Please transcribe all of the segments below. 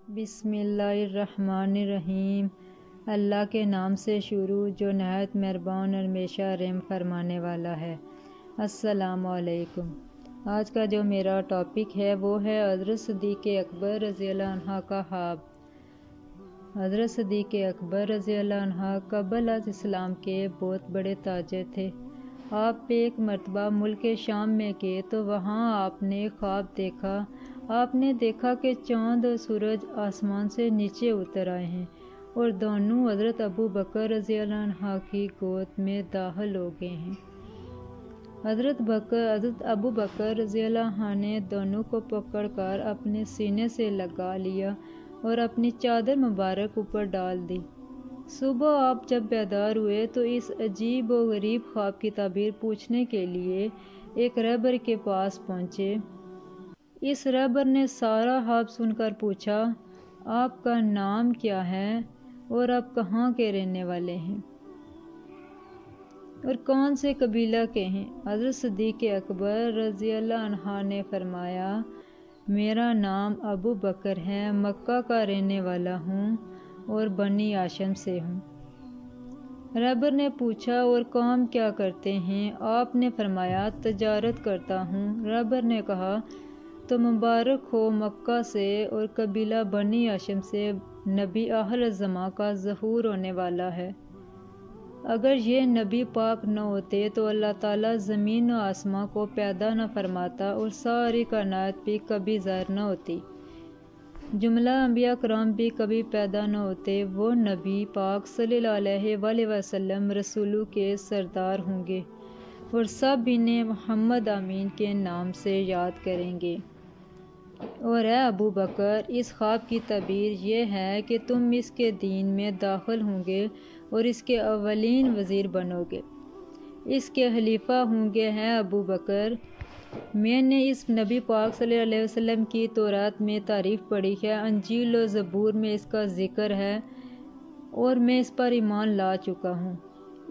बिस्मिल्लाहिर्रहमानिर्रहीम। अल्लाह के नाम से शुरू जो नहायत मेहरबान और हमेशा रहम फरमाने वाला है। अस्सलामु अलैकुम। आज का जो मेरा टॉपिक है वो है हज़रत सिद्दीक़ अकबर रज़ियल्लाहु अन्हा का ख्वाब। हज़रत सिद्दीक़ अकबर रज़ियल्लाहु अन्हा क़ब्ल इस्लाम के बहुत बड़े ताजिर थे। आप एक मरतबा मुल्क शाम में गए तो वहाँ आपने ख्वाब देखा। आपने देखा कि चाँद और सूरज आसमान से नीचे उतर आए हैं और दोनों हज़रत अबू बकर रज़ियल्लाहु अन्हा की गोद में दाखिल हो गए हैं। हज़रत अबू बकर रज़ियल्लाहु अन्हा ने दोनों को पकड़कर अपने सीने से लगा लिया और अपनी चादर मुबारक ऊपर डाल दी। सुबह आप जब बेदार हुए तो इस अजीब और गरीब ख्वाब की ताबीर पूछने के लिए एक रहबर के पास पहुँचे। इस रहबर ने सारा ख्वाब सुनकर पूछा, आपका नाम क्या है और आप कहाँ के रहने वाले हैं और कौन से कबीला के हैं? हज़रत सिद्दीक़ अकबर रज़ियल्लाहु अन्हा ने फरमाया, मेरा नाम अबू बकर है, मक्का का रहने वाला हूँ और बनी हाशिम से हूँ। रहबर ने पूछा, और काम क्या करते हैं? आपने फरमाया, तजारत करता हूँ। रहबर ने कहा, तो मुबारक हो, मक्का से और कबीला बनी हाशिम से नबी आखिर ज़मां का ज़हूर होने वाला है। अगर ये नबी पाक न होते तो अल्लाह ताला ज़मीन और आसमां को पैदा न फरमाता और सारी कायनात भी कभी ज़ाहिर न होती। जुमला अंबिया कराम भी कभी पैदा न होते। वो नबी पाक सल्लल्लाहु अलैहि वसल्लम रसूलों के सरदार होंगे और सब इन्हें मोहम्मद आमीन के नाम से याद करेंगे। और है अबू बकर, इस ख्वाब की तबीर ये है कि तुम इसके दीन में दाखिल होंगे और इसके अवलीन वज़ीर बनोगे। इसके खलीफा होंगे हैं अबू बकर। मैंने इस नबी पाक सल्लल्लाहु अलैहि वसल्लम की तौरात में तारीफ़ पढ़ी है, अंजील और ज़बूर में इसका ज़िक्र है और मैं इस पर ईमान ला चुका हूँ।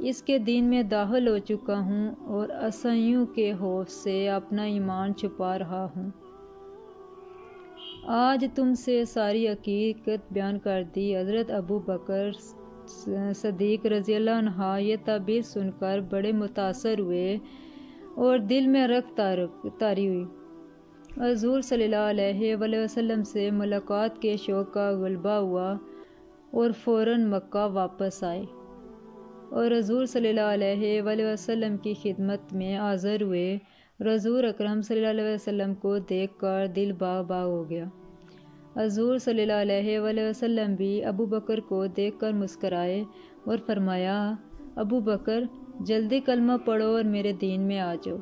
इसके दीन में दाखिल हो चुका हूँ और ईसाइयों के खौफ से अपना ईमान छुपा रहा हूँ। आज तुमसे सारी हकीकत बयान कर दी। हज़रत अबू बकर सिद्दीक़ रज़ियल्लाहु अन्हा ये ताबीर सुनकर बड़े मुतासर हुए और दिल में रख तारी हुई। हुज़ूर सल्लल्लाहु अलैहि वसल्लम से मुलाकात के शौक़ का गलबा हुआ और फ़ौरन मक्का वापस आए और हुज़ूर सल्लल्लाहु अलैहि वसल्लम की खिदमत में हाज़िर हुए। हुज़ूर अकरम सल्लल्लाहु अलैहि वसल्लम को देखकर दिल बाग बाग हो गया। हुज़ूर सल्लल्लाहु अलैहि वसल्लम भी अबू बकर को देखकर मुस्कराए और फरमाया, अबू बकर, जल्दी कलमा पढ़ो और मेरे दीन में आ जाओ।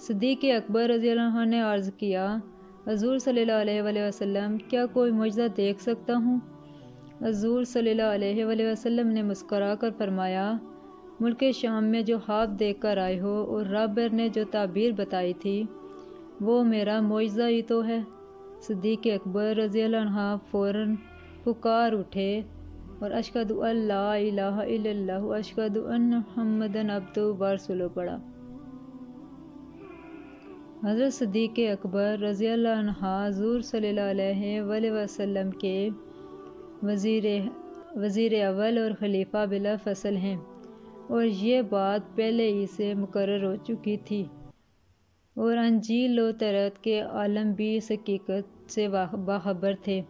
सिद्दीक़ अकबर रज़ियल्लाहु अन्हु ने अर्ज़ किया, हुज़ूर सल्लल्लाहु अलैहि वसल्लम, क्या कोई मुजज़ा देख सकता हूँ? हुज़ूर सल्लल्लाहु अलैहि वसल्लम ने मुस्करा कर फरमाया, मुल्क शाम में जो ख्वाब देख कर आए हो और रहबर ने जो ताबीर बताई थी वो मेरा मुजज़ा ही तो है। सिद्दीक़ अकबर रज़ियल्लाहु अन्हु फ़ौरन पुकार उठे और अशहदु अल्ला इलाहा इल्लल्लाहु व अशहदु अन्न मुहम्मदन अब्दुहु व रसूलुहु पढ़ा। हज़रत सिद्दीक़ अकबर रज़ियल्लाहु अन्हु हुज़ूर सल्लल्लाहु अलैहि वसल्लम के वज़ीर अव्वल और खलीफा बिला फ़सल हैं और ये बात पहले ही से मुकर्रर हो चुकी थी और अंजील और तौरात के आलम भी इस हकीकत से बाखबर थे।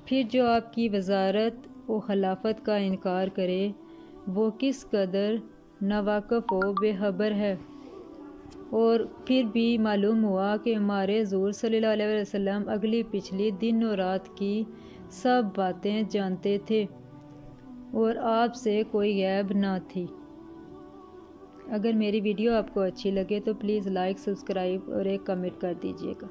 फिर जो आपकी वज़ारत और खिलाफत का इनकार करे वो किस कदर नावाकिफ़ व बेखबर है। और फिर भी मालूम हुआ कि हमारे हुज़ूर सल्लल्लाहु अलैहि वसल्लम अगली पिछली दिन और रात की सब बातें जानते थे और आपसे कोई गैब ना थी। अगर मेरी वीडियो आपको अच्छी लगे तो प्लीज़ लाइक, सब्सक्राइब और एक कमेंट कर दीजिएगा।